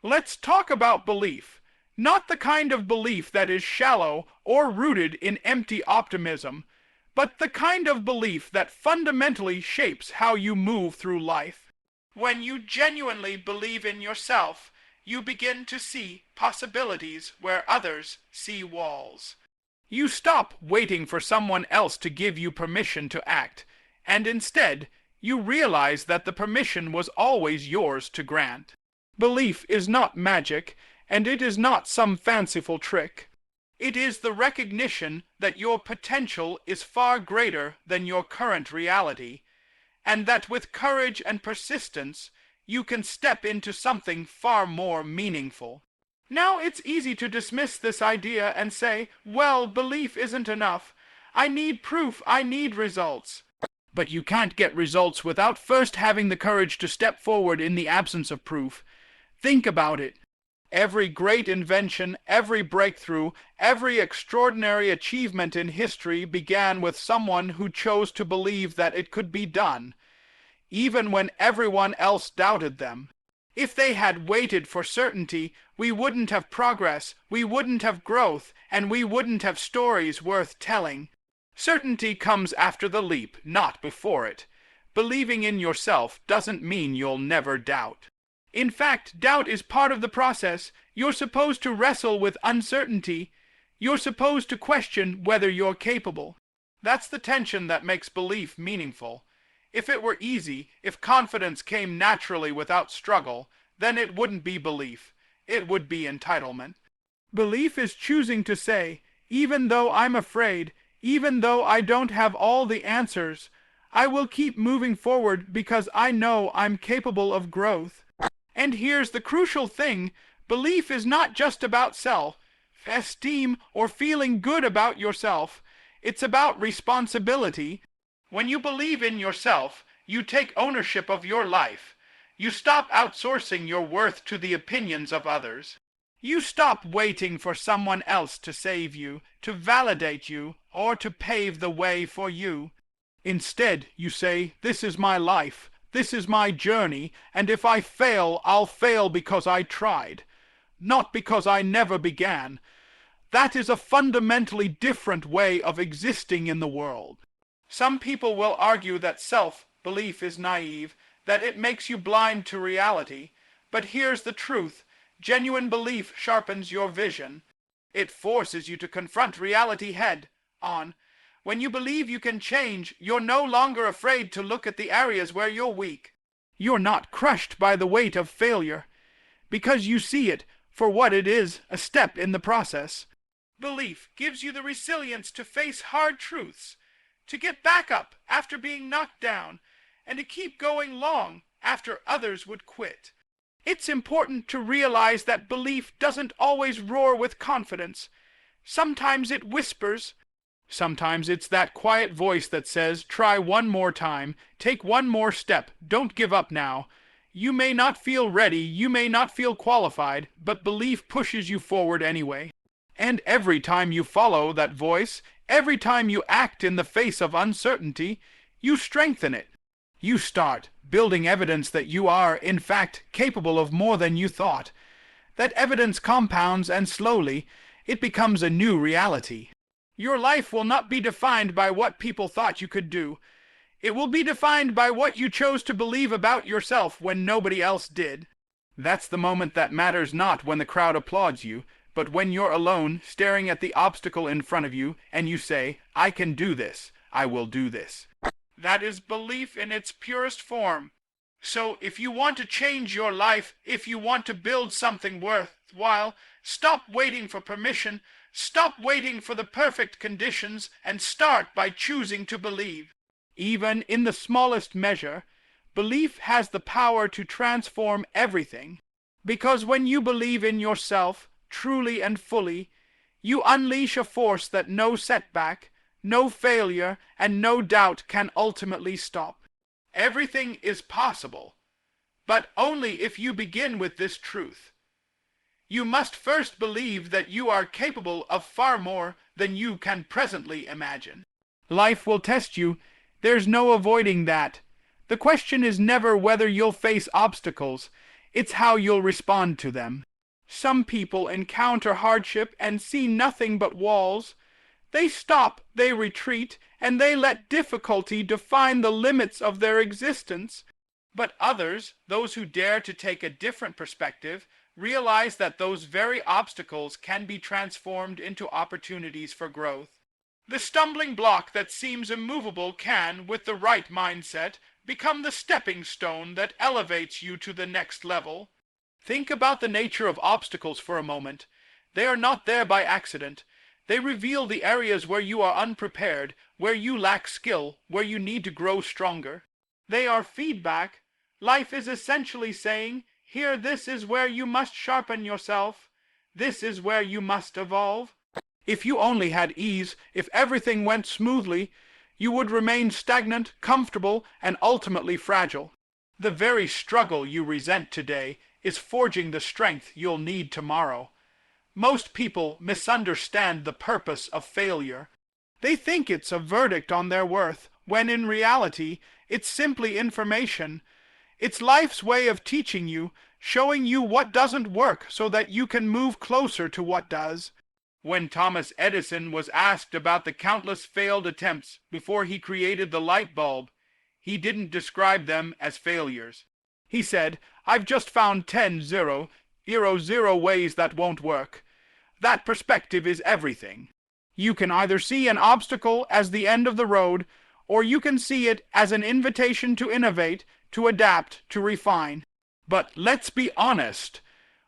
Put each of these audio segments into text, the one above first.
Let's talk about belief. Not the kind of belief that is shallow or rooted in empty optimism, but the kind of belief that fundamentally shapes how you move through life. When you genuinely believe in yourself, you begin to see possibilities where others see walls. You stop waiting for someone else to give you permission to act, and instead, you realize that the permission was always yours to grant. Belief is not magic, and it is not some fanciful trick. It is the recognition that your potential is far greater than your current reality, and that with courage and persistence, you can step into something far more meaningful. Now it's easy to dismiss this idea and say, well, belief isn't enough. I need proof, I need results. But you can't get results without first having the courage to step forward in the absence of proof. Think about it. Every great invention, every breakthrough, every extraordinary achievement in history began with someone who chose to believe that it could be done, even when everyone else doubted them. If they had waited for certainty, we wouldn't have progress, we wouldn't have growth, and we wouldn't have stories worth telling. Certainty comes after the leap, not before it. Believing in yourself doesn't mean you'll never doubt. In fact, doubt is part of the process. You're supposed to wrestle with uncertainty. You're supposed to question whether you're capable. That's the tension that makes belief meaningful. If it were easy, if confidence came naturally without struggle, then it wouldn't be belief. It would be entitlement. Belief is choosing to say, even though I'm afraid, even though I don't have all the answers, I will keep moving forward because I know I'm capable of growth. And here's the crucial thing. Belief is not just about self-esteem or feeling good about yourself. It's about responsibility. When you believe in yourself, you take ownership of your life. You stop outsourcing your worth to the opinions of others. You stop waiting for someone else to save you, to validate you, or to pave the way for you. Instead, you say, this is my life. This is my journey, and if I fail, I'll fail because I tried, not because I never began. That is a fundamentally different way of existing in the world. Some people will argue that self-belief is naive, that it makes you blind to reality. But here's the truth. Genuine belief sharpens your vision. It forces you to confront reality head on. When you believe you can change, you're no longer afraid to look at the areas where you're weak. You're not crushed by the weight of failure, because you see it for what it is, a step in the process. Belief gives you the resilience to face hard truths, to get back up after being knocked down, and to keep going long after others would quit. It's important to realize that belief doesn't always roar with confidence. Sometimes it whispers. Sometimes it's that quiet voice that says, try one more time, take one more step, don't give up now. You may not feel ready, you may not feel qualified, but belief pushes you forward anyway. And every time you follow that voice, every time you act in the face of uncertainty, you strengthen it. You start building evidence that you are, in fact, capable of more than you thought. That evidence compounds, and slowly, it becomes a new reality. Your life will not be defined by what people thought you could do. It will be defined by what you chose to believe about yourself when nobody else did. That's the moment that matters, not when the crowd applauds you, but when you're alone, staring at the obstacle in front of you, and you say, I can do this, I will do this. That is belief in its purest form. So if you want to change your life, if you want to build something worthwhile, stop waiting for permission, stop waiting for the perfect conditions, and start by choosing to believe. Even in the smallest measure, belief has the power to transform everything. Because when you believe in yourself, truly and fully, you unleash a force that no setback, no failure, and no doubt can ultimately stop. Everything is possible, but only if you begin with this truth. You must first believe that you are capable of far more than you can presently imagine. Life will test you. There's no avoiding that. The question is never whether you'll face obstacles. it's how you'll respond to them. Some people encounter hardship and see nothing but walls. They stop, they retreat, and they let difficulty define the limits of their existence. But others, those who dare to take a different perspective, realize that those very obstacles can be transformed into opportunities for growth. The stumbling block that seems immovable can, with the right mindset, become the stepping stone that elevates you to the next level. Think about the nature of obstacles for a moment. They are not there by accident. They reveal the areas where you are unprepared, where you lack skill, where you need to grow stronger. They are feedback. Life is essentially saying, here, this is where you must sharpen yourself. This is where you must evolve. If you only had ease, if everything went smoothly, you would remain stagnant, comfortable, and ultimately fragile. The very struggle you resent today is forging the strength you'll need tomorrow. Most people misunderstand the purpose of failure. They think it's a verdict on their worth, when in reality, it's simply information. It's life's way of teaching you, showing you what doesn't work so that you can move closer to what does. When Thomas Edison was asked about the countless failed attempts before he created the light bulb, he didn't describe them as failures. He said, "I've just found 10 ways that won't work." That perspective is everything. You can either see an obstacle as the end of the road, or you can see it as an invitation to innovate, to adapt, to refine. But let's be honest,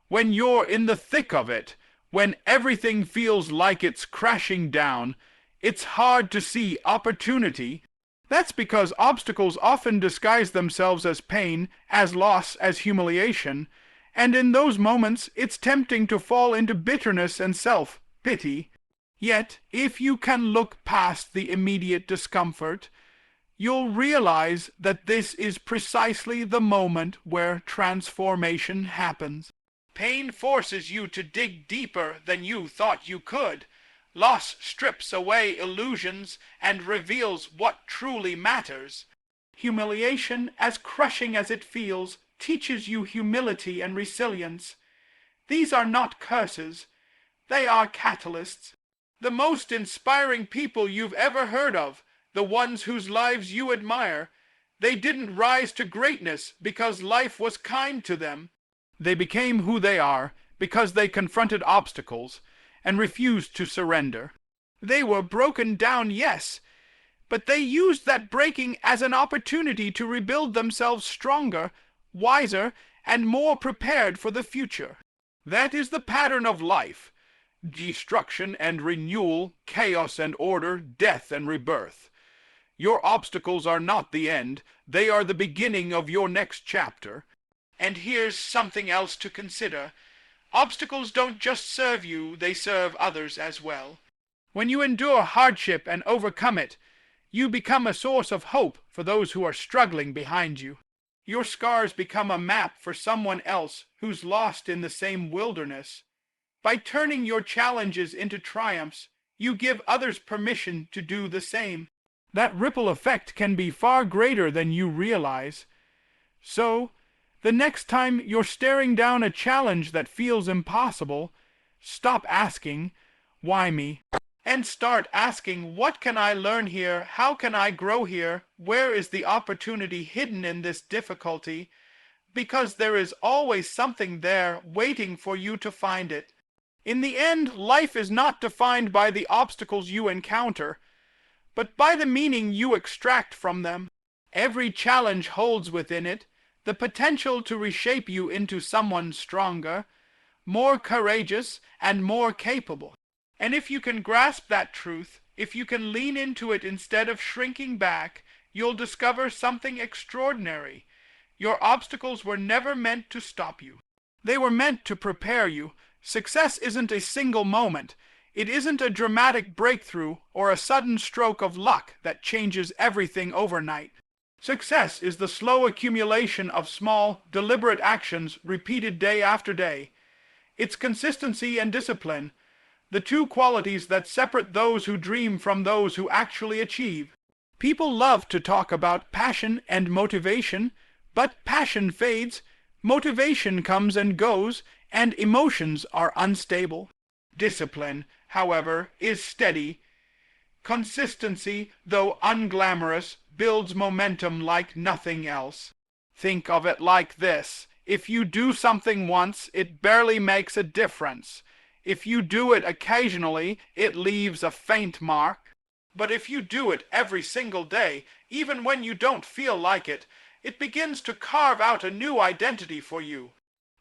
when you're in the thick of it, when everything feels like it's crashing down, it's hard to see opportunity. That's because obstacles often disguise themselves as pain, as loss, as humiliation, and in those moments it's tempting to fall into bitterness and self-pity. Yet, if you can look past the immediate discomfort, you'll realize that this is precisely the moment where transformation happens. Pain forces you to dig deeper than you thought you could. Loss strips away illusions and reveals what truly matters. Humiliation, as crushing as it feels, teaches you humility and resilience. These are not curses. They are catalysts. The most inspiring people you've ever heard of, the ones whose lives you admire, they didn't rise to greatness because life was kind to them. They became who they are because they confronted obstacles and refused to surrender. They were broken down, yes, but they used that breaking as an opportunity to rebuild themselves stronger, wiser, and more prepared for the future. That is the pattern of life: destruction and renewal, chaos and order, death and rebirth. Your obstacles are not the end, they are the beginning of your next chapter. And here's something else to consider. Obstacles don't just serve you, they serve others as well. When you endure hardship and overcome it, you become a source of hope for those who are struggling behind you. Your scars become a map for someone else who's lost in the same wilderness. By turning your challenges into triumphs, you give others permission to do the same. That ripple effect can be far greater than you realize. So, the next time you're staring down a challenge that feels impossible, stop asking, "Why me?" and start asking, "What can I learn here? How can I grow here? Where is the opportunity hidden in this difficulty?" Because there is always something there waiting for you to find it. In the end, life is not defined by the obstacles you encounter, but by the meaning you extract from them. Every challenge holds within it the potential to reshape you into someone stronger, more courageous, and more capable. And if you can grasp that truth, if you can lean into it instead of shrinking back, you'll discover something extraordinary. Your obstacles were never meant to stop you. They were meant to prepare you. Success isn't a single moment. It isn't a dramatic breakthrough or a sudden stroke of luck that changes everything overnight. Success is the slow accumulation of small, deliberate actions repeated day after day. It's consistency and discipline, the two qualities that separate those who dream from those who actually achieve. People love to talk about passion and motivation, but passion fades, Motivation comes and goes, and emotions are unstable. Discipline, however, is steady. Consistency, though unglamorous, builds momentum like nothing else. Think of it like this. If you do something once, it barely makes a difference. If you do it occasionally, it leaves a faint mark. But if you do it every single day, even when you don't feel like it, it begins to carve out a new identity for you.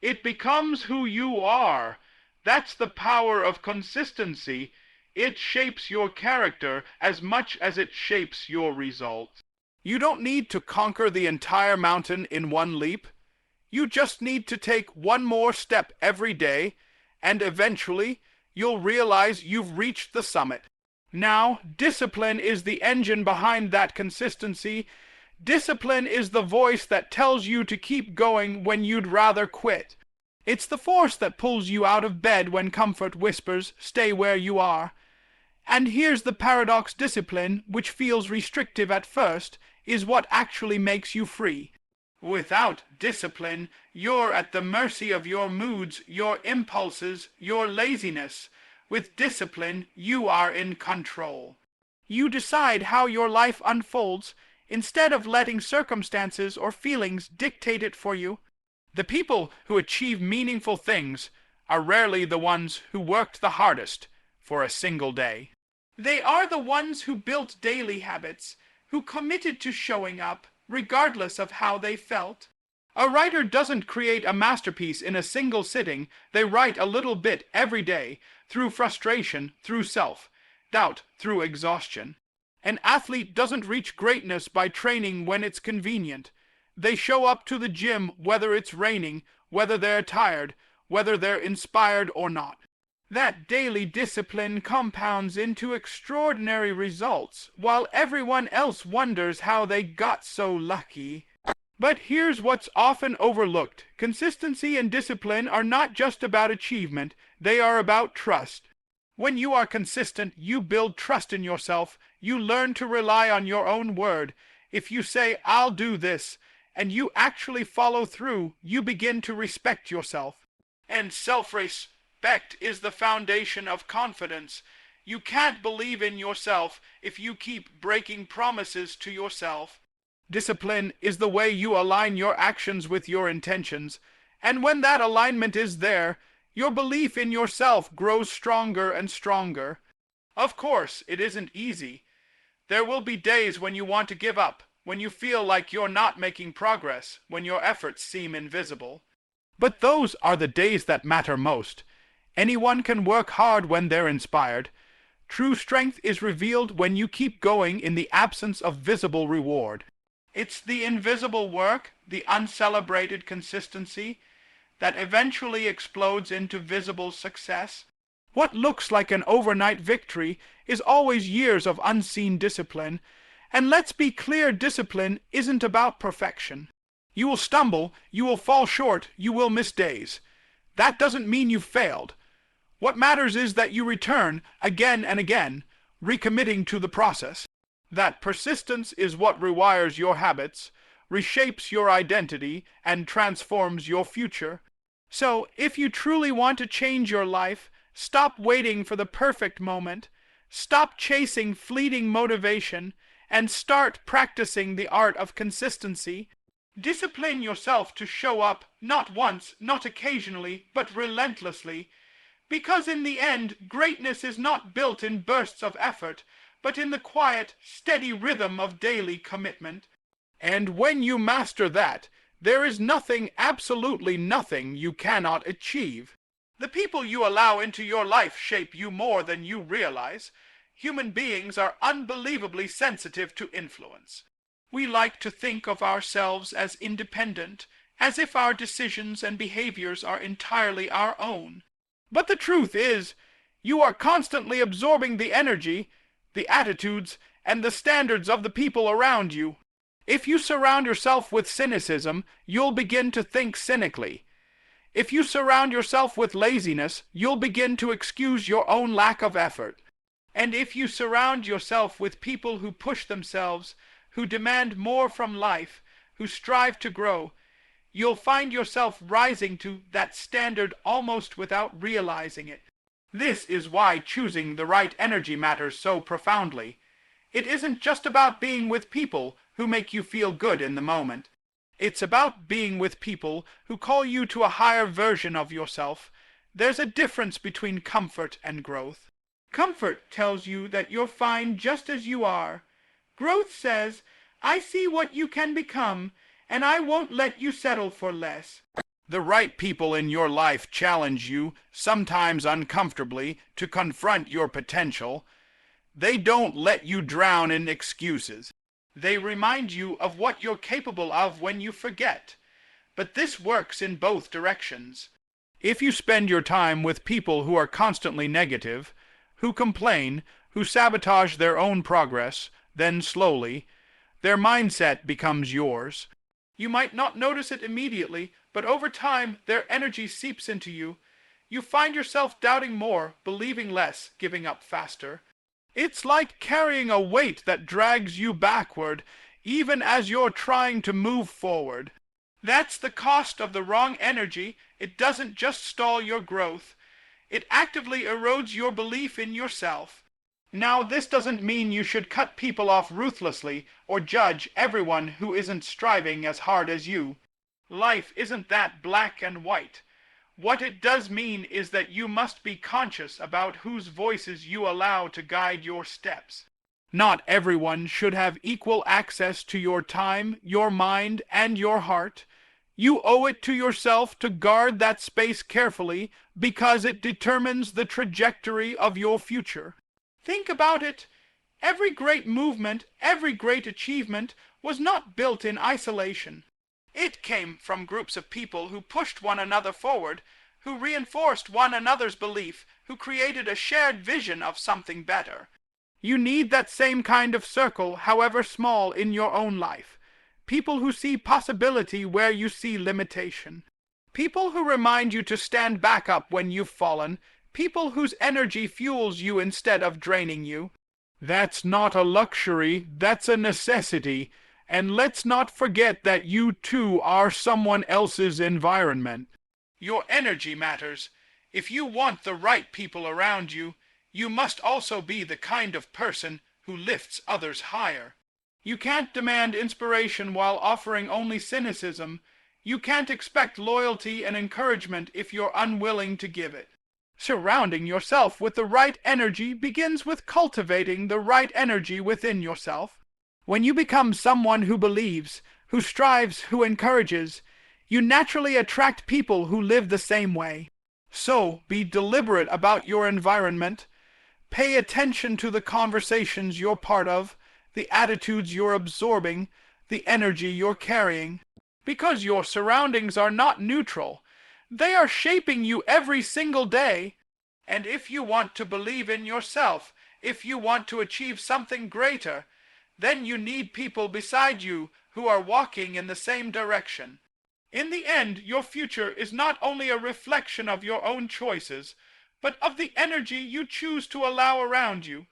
It becomes who you are. That's the power of consistency. It shapes your character as much as it shapes your results. You don't need to conquer the entire mountain in one leap. You just need to take one more step every day, and eventually you'll realize you've reached the summit. Now, discipline is the engine behind that consistency. Discipline is the voice that tells you to keep going when you'd rather quit. It's the force that pulls you out of bed when comfort whispers, "Stay where you are." And here's the paradox: discipline, which feels restrictive at first, is what actually makes you free. Without discipline, you're at the mercy of your moods, your impulses, your laziness. With discipline, you are in control. You decide how your life unfolds instead of letting circumstances or feelings dictate it for you. The people who achieve meaningful things are rarely the ones who worked the hardest for a single day. They are the ones who built daily habits, who committed to showing up, regardless of how they felt. A writer doesn't create a masterpiece in a single sitting. They write a little bit every day, through frustration, through self-doubt, through exhaustion. An athlete doesn't reach greatness by training when it's convenient. They show up to the gym whether it's raining, whether they're tired, whether they're inspired or not. That daily discipline compounds into extraordinary results, while everyone else wonders how they got so lucky. But here's what's often overlooked. Consistency and discipline are not just about achievement, they are about trust. When you are consistent, you build trust in yourself. You learn to rely on your own word. If you say, "I'll do this," and you actually follow through, you begin to respect yourself. And self-respect is the foundation of confidence. You can't believe in yourself if you keep breaking promises to yourself. Discipline is the way you align your actions with your intentions, and when that alignment is there, your belief in yourself grows stronger and stronger. Of course, it isn't easy. There will be days when you want to give up, when you feel like you're not making progress, when your efforts seem invisible. But those are the days that matter most. Anyone can work hard when they're inspired. True strength is revealed when you keep going in the absence of visible reward. It's the invisible work, the uncelebrated consistency, that eventually explodes into visible success. What looks like an overnight victory is always years of unseen discipline. And let's be clear, discipline isn't about perfection. You will stumble, you will fall short, you will miss days. That doesn't mean you've failed. What matters is that you return again and again, recommitting to the process. That persistence is what rewires your habits, reshapes your identity, and transforms your future. So, if you truly want to change your life, stop waiting for the perfect moment, stop chasing fleeting motivation, and start practicing the art of consistency. Discipline yourself to show up, not once, not occasionally, but relentlessly. Because in the end, greatness is not built in bursts of effort, but in the quiet, steady rhythm of daily commitment. And when you master that, there is nothing, absolutely nothing, you cannot achieve. The people you allow into your life shape you more than you realize. Human beings are unbelievably sensitive to influence. We like to think of ourselves as independent, as if our decisions and behaviors are entirely our own. But the truth is, you are constantly absorbing the energy, the attitudes, and the standards of the people around you. If you surround yourself with cynicism, you'll begin to think cynically. If you surround yourself with laziness, you'll begin to excuse your own lack of effort. And if you surround yourself with people who push themselves, who demand more from life, who strive to grow, you'll find yourself rising to that standard almost without realizing it. This is why choosing the right energy matters so profoundly. It isn't just about being with people who make you feel good in the moment. It's about being with people who call you to a higher version of yourself. There's a difference between comfort and growth. Comfort tells you that you're fine just as you are. Growth says, I see what you can become, and I won't let you settle for less. The right people in your life challenge you, sometimes uncomfortably, to confront your potential. They don't let you drown in excuses. They remind you of what you're capable of when you forget. But this works in both directions. If you spend your time with people who are constantly negative, who complain, who sabotage their own progress, then slowly, their mindset becomes yours. You might not notice it immediately, but over time their energy seeps into you. You find yourself doubting more, believing less, giving up faster. It's like carrying a weight that drags you backward, even as you're trying to move forward. That's the cost of the wrong energy. It doesn't just stall your growth. It actively erodes your belief in yourself. Now, this doesn't mean you should cut people off ruthlessly or judge everyone who isn't striving as hard as you. Life isn't that black and white. What it does mean is that you must be conscious about whose voices you allow to guide your steps. Not everyone should have equal access to your time, your mind, and your heart. You owe it to yourself to guard that space carefully because it determines the trajectory of your future. Think about it. Every great movement, every great achievement was not built in isolation. It came from groups of people who pushed one another forward, who reinforced one another's belief, who created a shared vision of something better. You need that same kind of circle, however small, in your own life. People who see possibility where you see limitation. People who remind you to stand back up when you've fallen. People whose energy fuels you instead of draining you. That's not a luxury, that's a necessity. And let's not forget that you too are someone else's environment. Your energy matters. If you want the right people around you, you must also be the kind of person who lifts others higher. You can't demand inspiration while offering only cynicism. You can't expect loyalty and encouragement if you're unwilling to give it. Surrounding yourself with the right energy begins with cultivating the right energy within yourself. When you become someone who believes, who strives, who encourages, you naturally attract people who live the same way. So, be deliberate about your environment. Pay attention to the conversations you're part of, the attitudes you're absorbing, the energy you're carrying. Because your surroundings are not neutral. They are shaping you every single day. And if you want to believe in yourself, if you want to achieve something greater, then you need people beside you who are walking in the same direction. In the end, your future is not only a reflection of your own choices, but of the energy you choose to allow around you.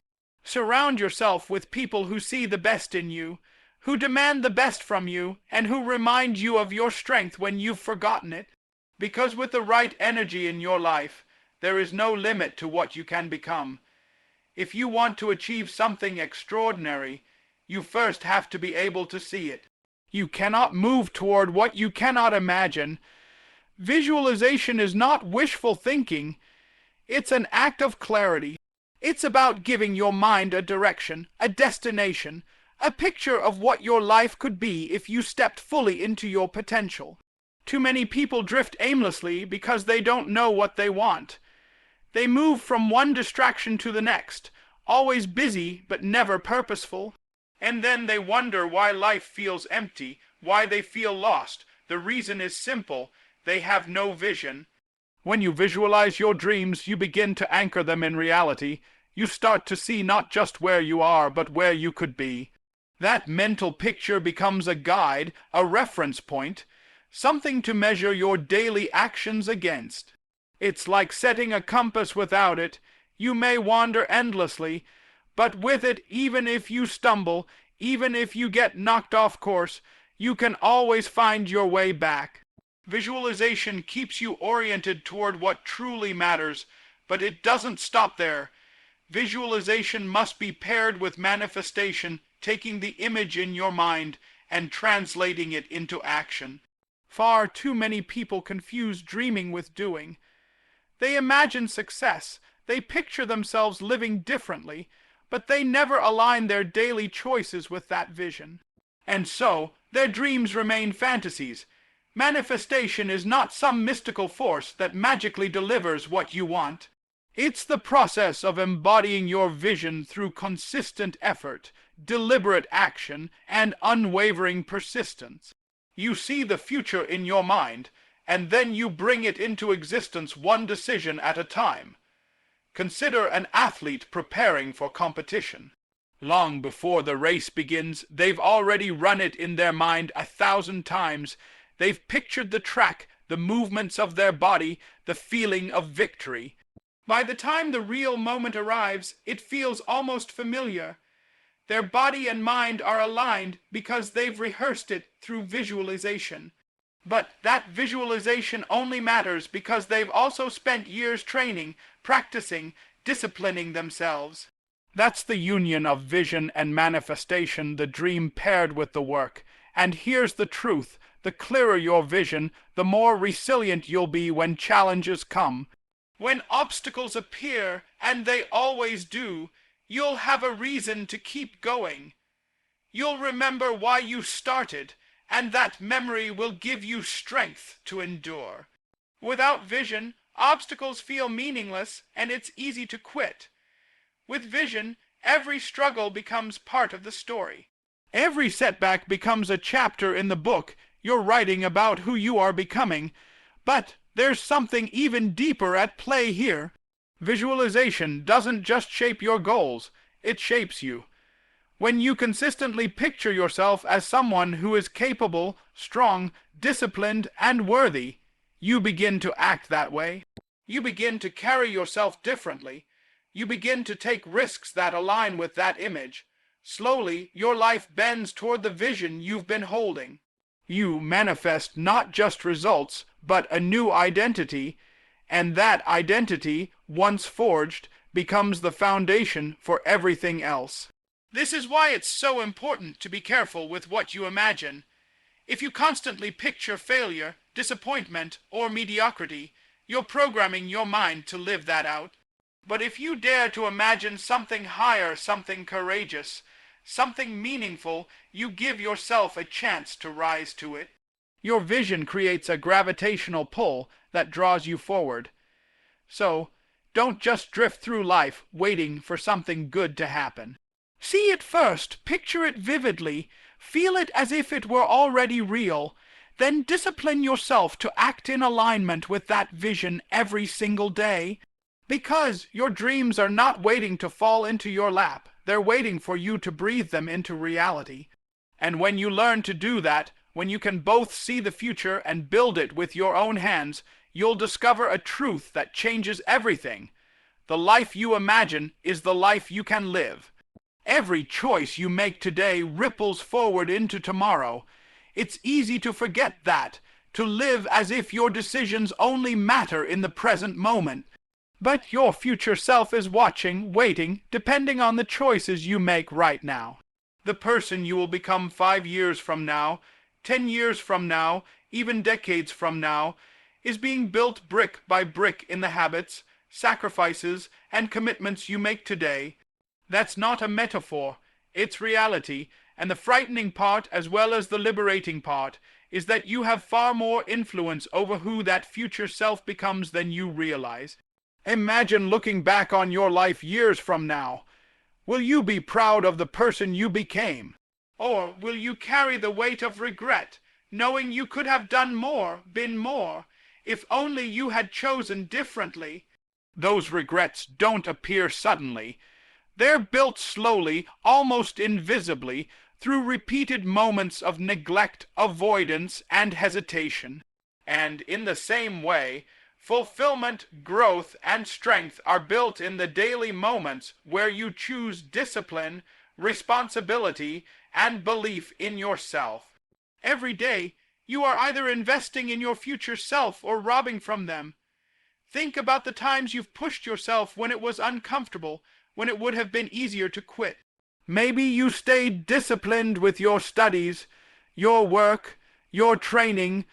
Surround yourself with people who see the best in you, who demand the best from you, and who remind you of your strength when you've forgotten it. Because with the right energy in your life, there is no limit to what you can become. If you want to achieve something extraordinary, you first have to be able to see it. You cannot move toward what you cannot imagine. Visualization is not wishful thinking. It's an act of clarity. It's about giving your mind a direction, a destination, a picture of what your life could be if you stepped fully into your potential. Too many people drift aimlessly because they don't know what they want. They move from one distraction to the next, always busy but never purposeful. And then they wonder why life feels empty, why they feel lost. The reason is simple. They have no vision. When you visualize your dreams, you begin to anchor them in reality. You start to see not just where you are, but where you could be. That mental picture becomes a guide, a reference point, something to measure your daily actions against. It's like setting a compass without it. You may wander endlessly, but with it, even if you stumble, even if you get knocked off course, you can always find your way back. Visualization keeps you oriented toward what truly matters, but it doesn't stop there. Visualization must be paired with manifestation, taking the image in your mind and translating it into action. Far too many people confuse dreaming with doing. They imagine success, they picture themselves living differently, but they never align their daily choices with that vision. And so, their dreams remain fantasies. Manifestation is not some mystical force that magically delivers what you want. It's the process of embodying your vision through consistent effort, deliberate action, and unwavering persistence. You see the future in your mind, and then you bring it into existence one decision at a time. Consider an athlete preparing for competition. Long before the race begins, they've already run it in their mind 1,000 times. They've pictured the track, the movements of their body, the feeling of victory. By the time the real moment arrives, it feels almost familiar. Their body and mind are aligned because they've rehearsed it through visualization. But that visualization only matters because they've also spent years training, practicing, disciplining themselves. That's the union of vision and manifestation, the dream paired with the work. And here's the truth. The clearer your vision, the more resilient you'll be when challenges come. When obstacles appear, and they always do, you'll have a reason to keep going. You'll remember why you started, and that memory will give you strength to endure. Without vision, obstacles feel meaningless, and it's easy to quit. With vision, every struggle becomes part of the story. Every setback becomes a chapter in the book you're writing about who you are becoming. But there's something even deeper at play here. Visualization doesn't just shape your goals, it shapes you. When you consistently picture yourself as someone who is capable, strong, disciplined, and worthy, you begin to act that way. You begin to carry yourself differently. You begin to take risks that align with that image. Slowly, your life bends toward the vision you've been holding. You manifest not just results, but a new identity, and that identity, once forged, becomes the foundation for everything else. This is why it's so important to be careful with what you imagine. If you constantly picture failure, disappointment, or mediocrity, you're programming your mind to live that out. But if you dare to imagine something higher, something courageous, something meaningful, you give yourself a chance to rise to it. Your vision creates a gravitational pull that draws you forward. So, don't just drift through life waiting for something good to happen. See it first, picture it vividly, feel it as if it were already real, then discipline yourself to act in alignment with that vision every single day. Because your dreams are not waiting to fall into your lap, they're waiting for you to breathe them into reality. And when you learn to do that, when you can both see the future and build it with your own hands, you'll discover a truth that changes everything. The life you imagine is the life you can live. Every choice you make today ripples forward into tomorrow. It's easy to forget that, to live as if your decisions only matter in the present moment. But your future self is watching, waiting, depending on the choices you make right now. The person you will become 5 years from now, 10 years from now, even decades from now, is being built brick by brick in the habits, sacrifices, and commitments you make today. That's not a metaphor, it's reality, and the frightening part as well as the liberating part is that you have far more influence over who that future self becomes than you realize. Imagine looking back on your life years from now. Will you be proud of the person you became? Or will you carry the weight of regret, knowing you could have done more, been more, if only you had chosen differently? Those regrets don't appear suddenly. They're built slowly, almost invisibly, through repeated moments of neglect, avoidance, and hesitation. And in the same way, fulfillment, growth, and strength are built in the daily moments where you choose discipline, responsibility, and belief in yourself. Every day, You are either investing in your future self or robbing from them. Think about the times you've pushed yourself when it was uncomfortable, when it would have been easier to quit. Maybe you stayed disciplined with your studies, your work, your training,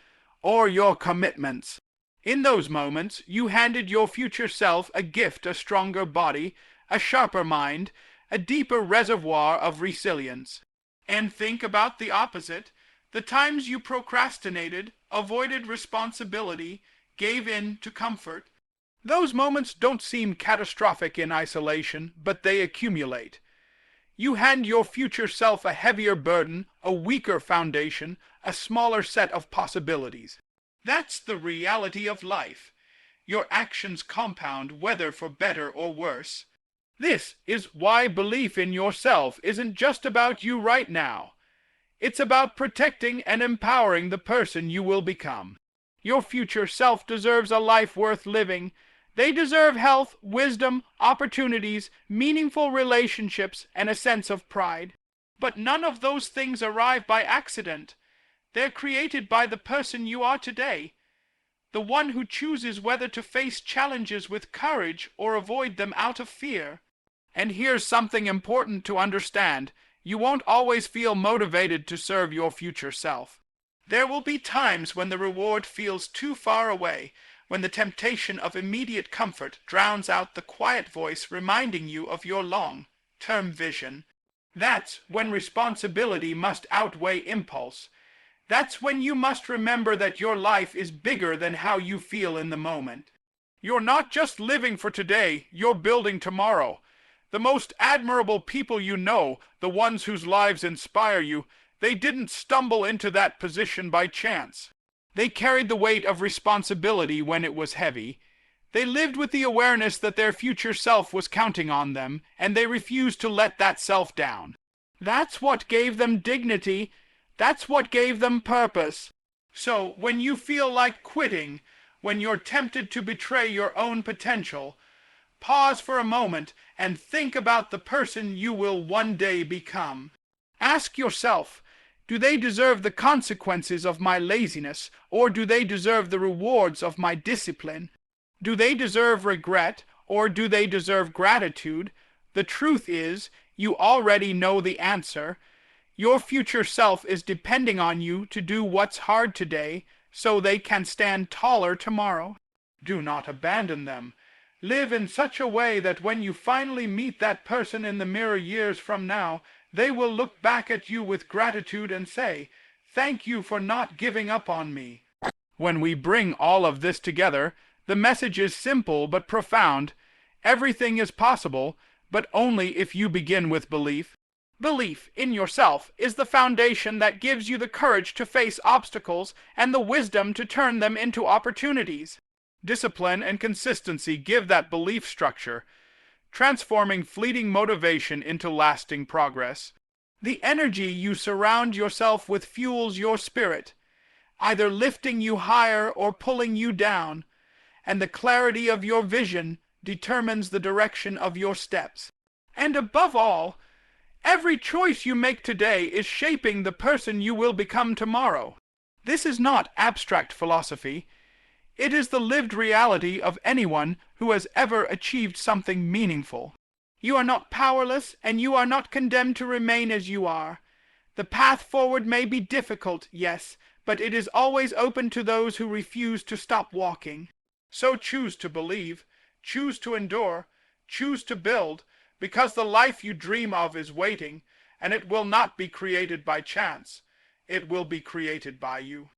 or your commitments. In those moments, you handed your future self a gift, a stronger body, a sharper mind, a deeper reservoir of resilience. And think about the opposite, the times you procrastinated, avoided responsibility, gave in to comfort. Those moments don't seem catastrophic in isolation, but they accumulate. You hand your future self a heavier burden, a weaker foundation, a smaller set of possibilities. That's the reality of life. Your actions compound, whether for better or worse. This is why belief in yourself isn't just about you right now. It's about protecting and empowering the person you will become. Your future self deserves a life worth living. They deserve health, wisdom, opportunities, meaningful relationships, and a sense of pride. But none of those things arrive by accident. They're created by the person you are today, the one who chooses whether to face challenges with courage or avoid them out of fear. And here's something important to understand. You won't always feel motivated to serve your future self. There will be times when the reward feels too far away, when the temptation of immediate comfort drowns out the quiet voice reminding you of your long-term vision. That's when responsibility must outweigh impulse. That's when you must remember that your life is bigger than how you feel in the moment. You're not just living for today, you're building tomorrow. The most admirable people you know, the ones whose lives inspire you, they didn't stumble into that position by chance. They carried the weight of responsibility when it was heavy. They lived with the awareness that their future self was counting on them, and they refused to let that self down. That's what gave them dignity. That's what gave them purpose. So, when you feel like quitting, when you're tempted to betray your own potential, pause for a moment and think about the person you will one day become. Ask yourself, do they deserve the consequences of my laziness, or do they deserve the rewards of my discipline? Do they deserve regret, or do they deserve gratitude? The truth is, you already know the answer. Your future self is depending on you to do what's hard today so they can stand taller tomorrow. Do not abandon them. Live in such a way that when you finally meet that person in the mirror years from now, they will look back at you with gratitude and say, "Thank you for not giving up on me." When we bring all of this together, the message is simple but profound. Everything is possible, but only if you begin with belief. Belief in yourself is the foundation that gives you the courage to face obstacles and the wisdom to turn them into opportunities. Discipline and consistency give that belief structure, transforming fleeting motivation into lasting progress. The energy you surround yourself with fuels your spirit, either lifting you higher or pulling you down, and the clarity of your vision determines the direction of your steps. And above all, every choice you make today is shaping the person you will become tomorrow. This is not abstract philosophy. It is the lived reality of anyone who has ever achieved something meaningful. You are not powerless, and you are not condemned to remain as you are. The path forward may be difficult, yes, but it is always open to those who refuse to stop walking. So choose to believe, choose to endure, choose to build, because the life you dream of is waiting, and it will not be created by chance. It will be created by you.